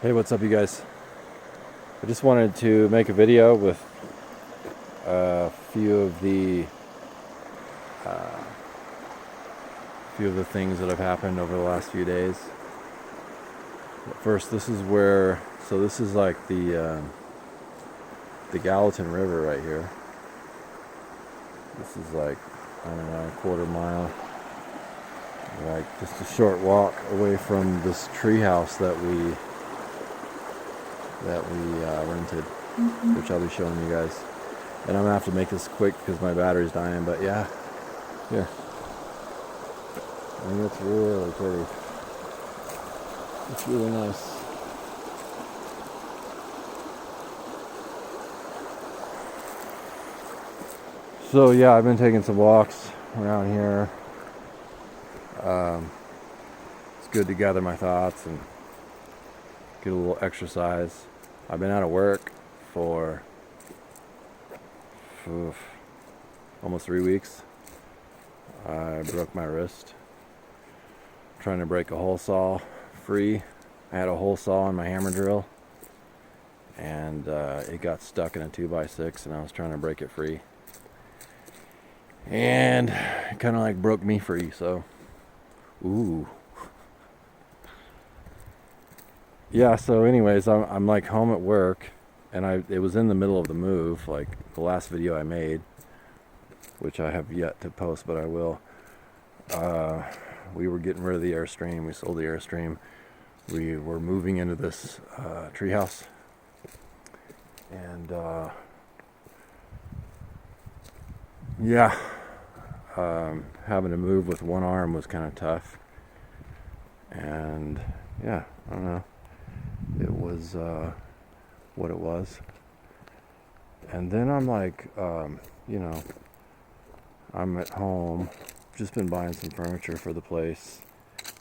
Hey, what's up, you guys? I just wanted to make a video with a few of the things that have happened over the last few days. But first, this is like the Gallatin River right here. This is like, I don't know, a quarter mile, like just a short walk away from this tree house that we rented, which I'll be showing you guys. And I'm gonna have to make this quick because my battery's dying. But yeah, here. I think it's really pretty. It's really nice. So yeah, I've been taking some walks around here. It's good to gather my thoughts and get a little exercise. I've been out of work for almost 3 weeks. I broke my wrist trying to break a hole saw free. I had a hole saw on my hammer drill, and it got stuck in a 2x6, and I was trying to break it free, and it kind of like broke me free. So yeah, so anyways, I'm like home at work, and it was in the middle of the move, like the last video I made, which I have yet to post, but I will. We were getting rid of the Airstream. We sold the Airstream. We were moving into this treehouse, and yeah, having to move with one arm was kind of tough, and yeah, I don't know. It was what it was. And then I'm like, I'm at home, just been buying some furniture for the place,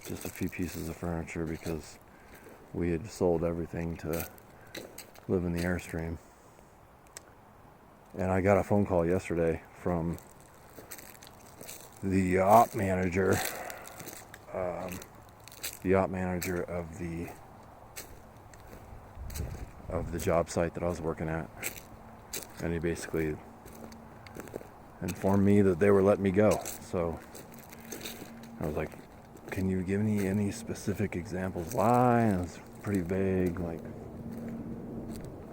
just a few pieces of furniture because we had sold everything to live in the Airstream. And I got a phone call yesterday from the op manager, of the job site that I was working at, and he basically informed me that they were letting me go. So I was like, can you give me any specific examples why? And it was pretty vague, like,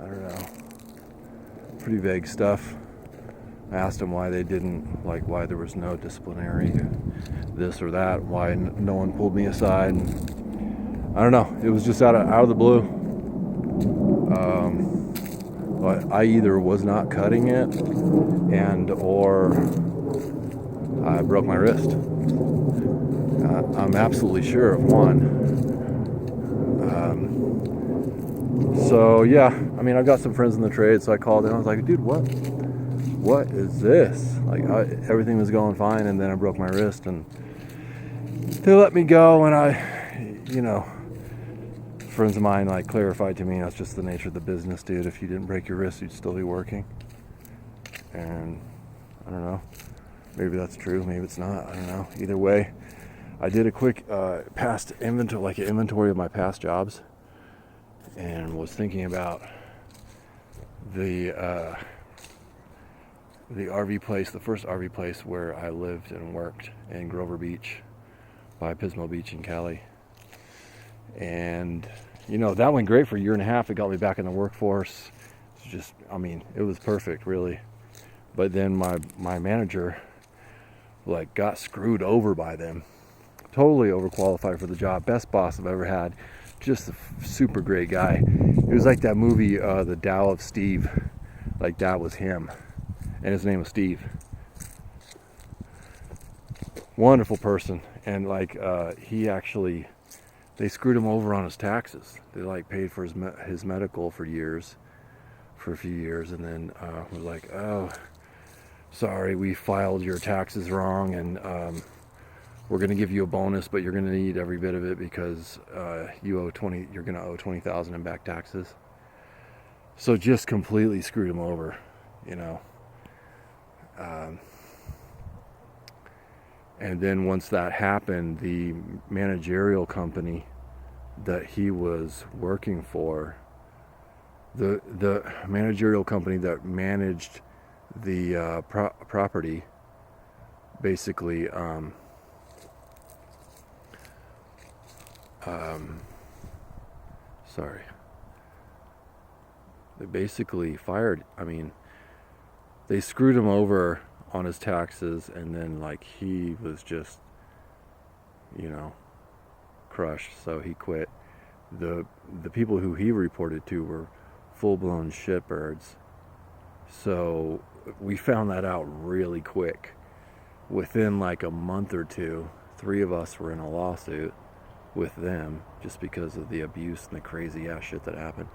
I don't know, pretty vague stuff. I asked him why they didn't, like, why there was no disciplinary this or that, why no one pulled me aside, and I don't know, it was just out of the blue. But I either was not cutting it or I broke my wrist. I'm absolutely sure of one. So yeah, I mean, I've got some friends in the trade, so I called in. I was like, dude, what is this? Like, everything was going fine, and then I broke my wrist, and they let me go. And friends of mine like clarified to me that's just the nature of the business, dude. If you didn't break your wrist, you'd still be working. And I don't know, maybe that's true, maybe it's not, I don't know. Either way, I did a quick past inventory, like an inventory of my past jobs, and was thinking about the RV place, the first RV place where I lived and worked in Grover Beach by Pismo Beach in Cali. And that went great for a year and a half. It got me back in the workforce. It's just, I mean, it was perfect, really. But then my manager, like, got screwed over by them. Totally overqualified for the job. Best boss I've ever had. Just a super great guy. It was like that movie, The Tao of Steve. Like, that was him. And his name was Steve. Wonderful person. And like, they screwed him over on his taxes. They like paid for his medical for a few years, and then was like, oh, sorry, we filed your taxes wrong, and we're going to give you a bonus, but you're going to need every bit of it because you're going to owe $20,000 in back taxes. So just completely screwed him over, And then once that happened, the managerial company that he was working for, the managerial company that managed the property, basically sorry, they basically fired, I mean, they screwed him over on his taxes, and then like he was just, you know, crushed, so he quit. The people who he reported to were full-blown shitbirds. So we found that out really quick. Within like a month or two, 3 of us were in a lawsuit with them just because of the abuse and the crazy ass shit that happened.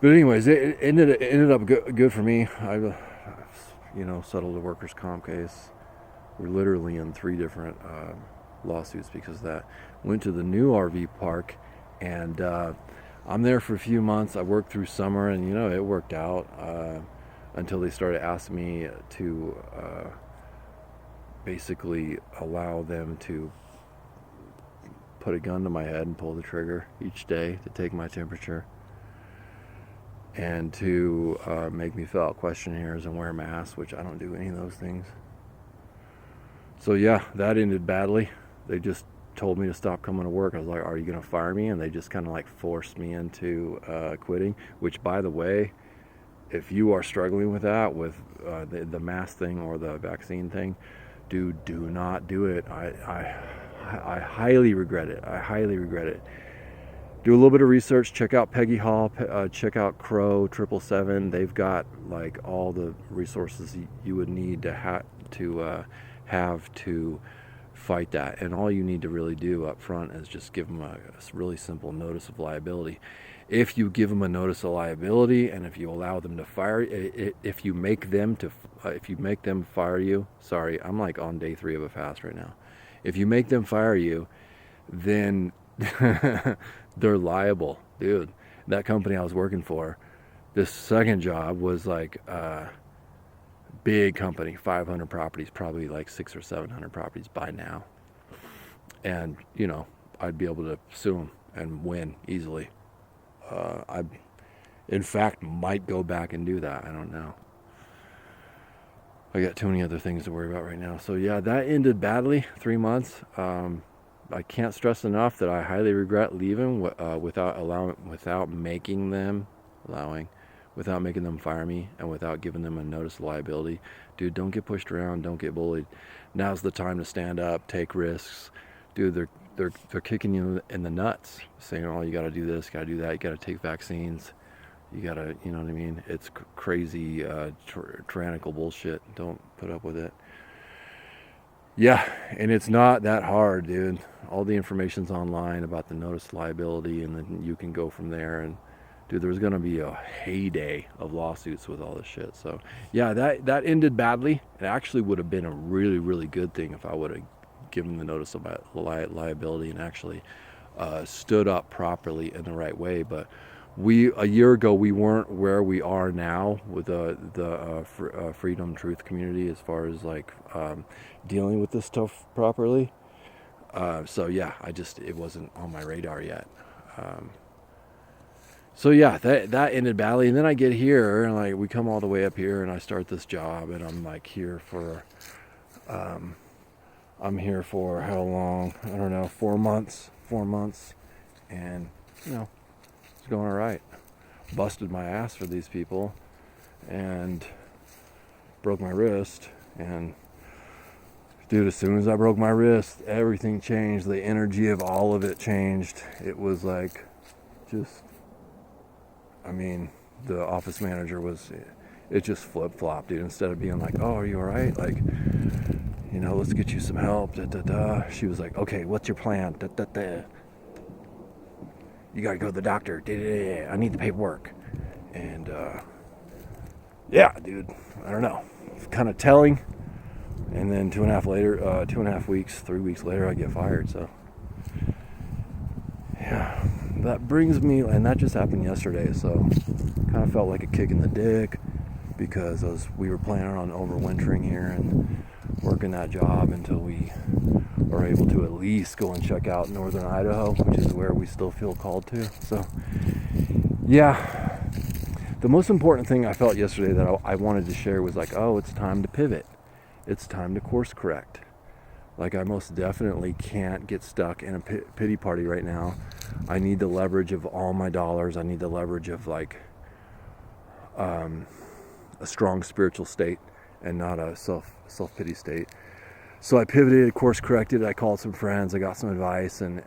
But anyways, it ended up good for me. I settled a workers' comp case. We're literally in 3 different lawsuits because of that. Went to the new RV park, and I'm there for a few months. I worked through summer, and it worked out until they started asking me to basically allow them to put a gun to my head and pull the trigger each day to take my temperature, and to make me fill out questionnaires and wear masks, which I don't do any of those things. So yeah, that ended badly. They just told me to stop coming to work. I was like, are you going to fire me? And they just kind of like forced me into quitting, which, by the way, if you are struggling with that, with the mask thing or the vaccine thing, dude, do not do it. I highly regret it. I highly regret it. Do a little bit of research. Check out Peggy Hall. Check out Crow 777. They've got like all the resources you would need to have to fight that. And all you need to really do up front is just give them a really simple notice of liability. If you give them a notice of liability, and if you allow them to fire, if you make them fire you, sorry, I'm like on day 3 of a fast right now. If you make them fire you, then they're liable, dude. That company I was working for, this second job was like big company, 500 properties, probably like 600 or 700 properties by now. And I'd be able to sue them and win easily. I, in fact, might go back and do that. I don't know. I got too many other things to worry about right now. So yeah, that ended badly. 3 months. I can't stress enough that I highly regret leaving without making them fire me, and without giving them a notice of liability. Dude, don't get pushed around. Don't get bullied. Now's the time to stand up, take risks. Dude, they're kicking you in the nuts, saying, oh, you got to do this, got to do that, you got to take vaccines, you got to, you know what I mean? It's crazy, tyrannical bullshit. Don't put up with it. Yeah, and it's not that hard, dude. All the information's online about the notice of liability, and then you can go from there. And dude, there's gonna be a heyday of lawsuits with all this shit. So yeah, that ended badly. It actually would have been a really, really good thing if I would have given the notice of liability and actually stood up properly in the right way. But a year ago, we weren't where we are now with the freedom truth community as far as like dealing with this stuff properly. So yeah, it wasn't on my radar yet. So yeah, that ended badly. And then I get here, and like we come all the way up here, and I start this job, and I'm like here for how long? I don't know, 4 months, and it's going all right. Busted my ass for these people, and broke my wrist, and dude, as soon as I broke my wrist, everything changed. The energy of all of it changed. It was like the office manager it just flip-flopped, dude. Instead of being like, oh, are you all right? Like, let's get you some help, she was like, okay, what's your plan? You gotta go to the doctor. I need the paperwork. And yeah, dude, I don't know. It's kind of telling. And then 2.5 weeks, 3 weeks later, I get fired. So yeah, that brings me, and that just happened yesterday. So kind of felt like a kick in the dick, because we were planning on overwintering here, and working that job until we are able to at least go and check out northern Idaho, which is where we still feel called to. So yeah, the most important thing I felt yesterday that I wanted to share was like, oh, it's time to pivot. It's time to course correct. Like, I most definitely can't get stuck in a pity party right now. I need the leverage of all my dollars. I need the leverage of like a strong spiritual state and not a self-pity state. So I pivoted, course corrected. I called some friends. I got some advice, and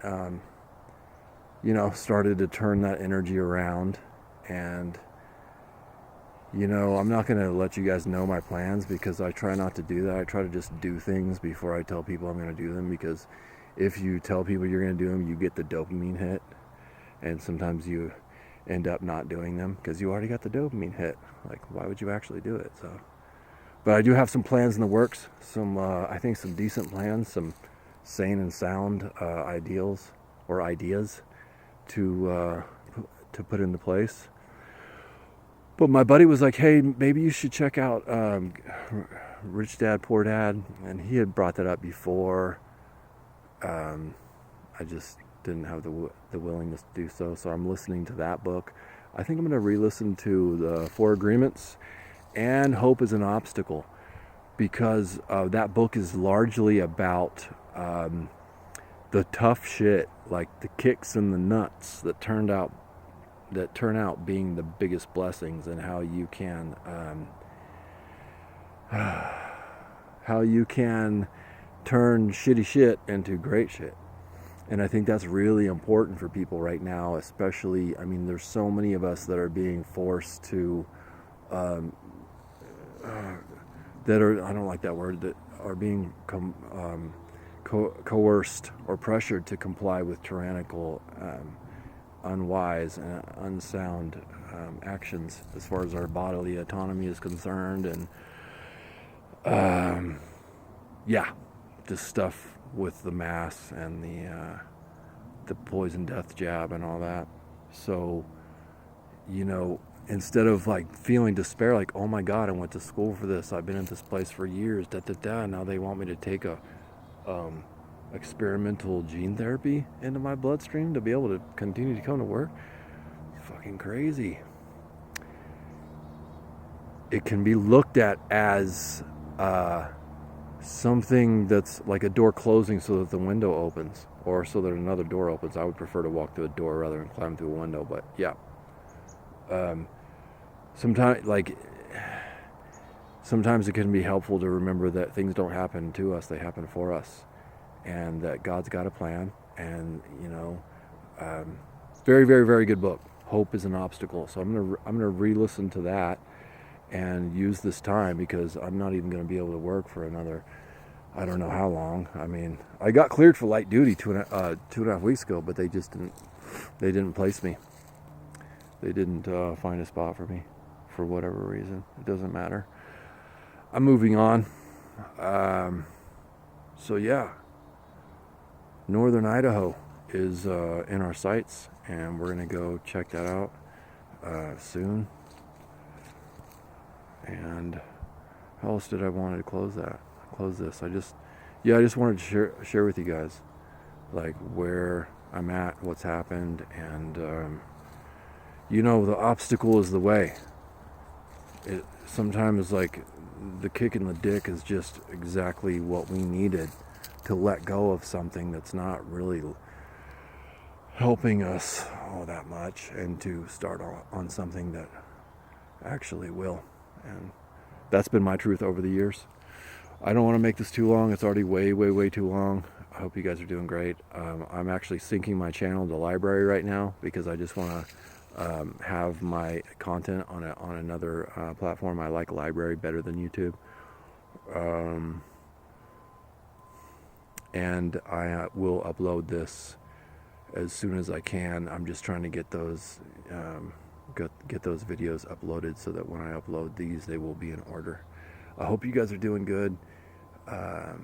started to turn that energy around. And I'm not going to let you guys know my plans, because I try not to do that. I try to just do things before I tell people I'm going to do them, because if you tell people you're going to do them, you get the dopamine hit, and sometimes you end up not doing them because you already got the dopamine hit. Like, why would you actually do it? So, but I do have some plans in the works, I think some decent plans, some sane and sound ideas to put into place. But my buddy was like, hey, maybe you should check out Rich Dad, Poor Dad. And he had brought that up before. I just didn't have the willingness to do so. So I'm listening to that book. I think I'm going to re-listen to the Four Agreements and Hope is an Obstacle, because that book is largely about the tough shit, like the kicks and the nuts that turn out being the biggest blessings, and how you can turn shitty shit into great shit. And I think that's really important for people right now, especially, there's so many of us that are being forced to that are, I don't like that word, that are being coerced or pressured to comply with tyrannical, unwise and unsound actions as far as our bodily autonomy is concerned. And just stuff with the mass and the poison death jab and all that. So instead of like feeling despair, like, oh my God, I went to school for this, I've been in this place for years, now they want me to take a experimental gene therapy into my bloodstream to be able to continue to come to work. It's fucking crazy. It can be looked at as something that's like a door closing so that the window opens, or so that another door opens. I would prefer to walk through a door rather than climb through a window, but yeah. Sometimes it can be helpful to remember that things don't happen to us, they happen for us, and that God's got a plan. And very, very, very good book, Hope is an Obstacle. So I'm gonna re-listen to that and use this time, because I'm not even gonna be able to work for another, I don't know how long. I got cleared for light duty 2.5 weeks ago, but they didn't place me. They didn't find a spot for me for whatever reason. It doesn't matter. I'm moving on. So yeah, northern Idaho is in our sights, and we're gonna go check that out soon. And how else did I want to close this? I just wanted to share with you guys like where I'm at, what's happened, and the obstacle is the way. It sometimes, like, the kick in the dick is just exactly what we needed to let go of something that's not really helping us all that much, and to start on something that actually will. And that's been my truth over the years. I don't want to make this too long. It's already way, way, way too long. I hope you guys are doing great. I'm actually syncing my channel to Library right now, because I just want to have my content on another platform. I like Library better than YouTube. And I will upload this as soon as I can. I'm just trying to get those videos uploaded so that when I upload these, they will be in order. I hope you guys are doing good. I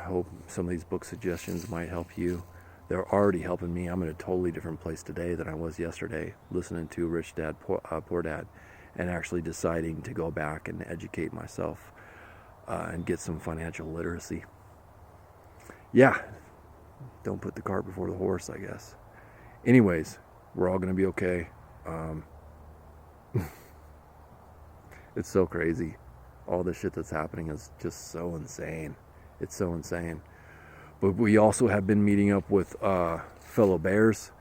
hope some of these book suggestions might help you. They're already helping me. I'm in a totally different place today than I was yesterday, listening to Rich Dad, Poor Dad, and actually deciding to go back and educate myself and get some financial literacy. Yeah, don't put the cart before the horse, I guess. Anyways, we're all going to be okay. It's so crazy. All the shit that's happening is just so insane. It's so insane. But we also have been meeting up with fellow Bears.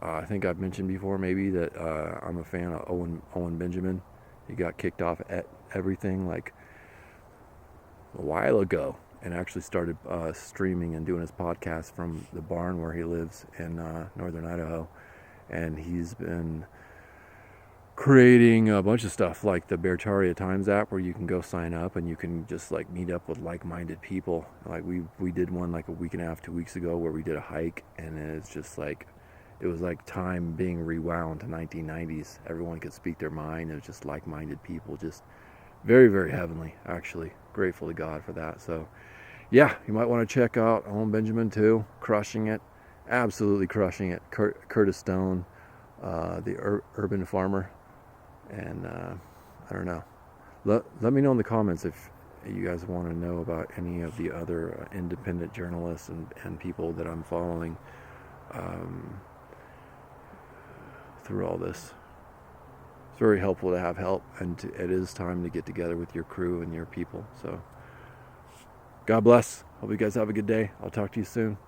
I think I've mentioned before maybe that I'm a fan of Owen Benjamin. He got kicked off at everything like a while ago, and actually started streaming and doing his podcast from the barn where he lives in northern Idaho. And he's been creating a bunch of stuff like the Beartaria Times app, where you can go sign up and you can just like meet up with like-minded people. Like we did one like a week and a half, 2 weeks ago, where we did a hike, and it's just like, it was like time being rewound to 1990s. Everyone could speak their mind. It was just like-minded people, just very, very heavenly, actually. Grateful to God for that. So yeah, you might want to check out Owen Benjamin too. Crushing it, absolutely crushing it. Curtis Stone, the urban farmer. And I don't know. Let me know in the comments if you guys want to know about any of the other independent journalists and people that I'm following through all this. It's very helpful to have help, and it is time to get together with your crew and your people. So God bless. Hope you guys have a good day. I'll talk to you soon.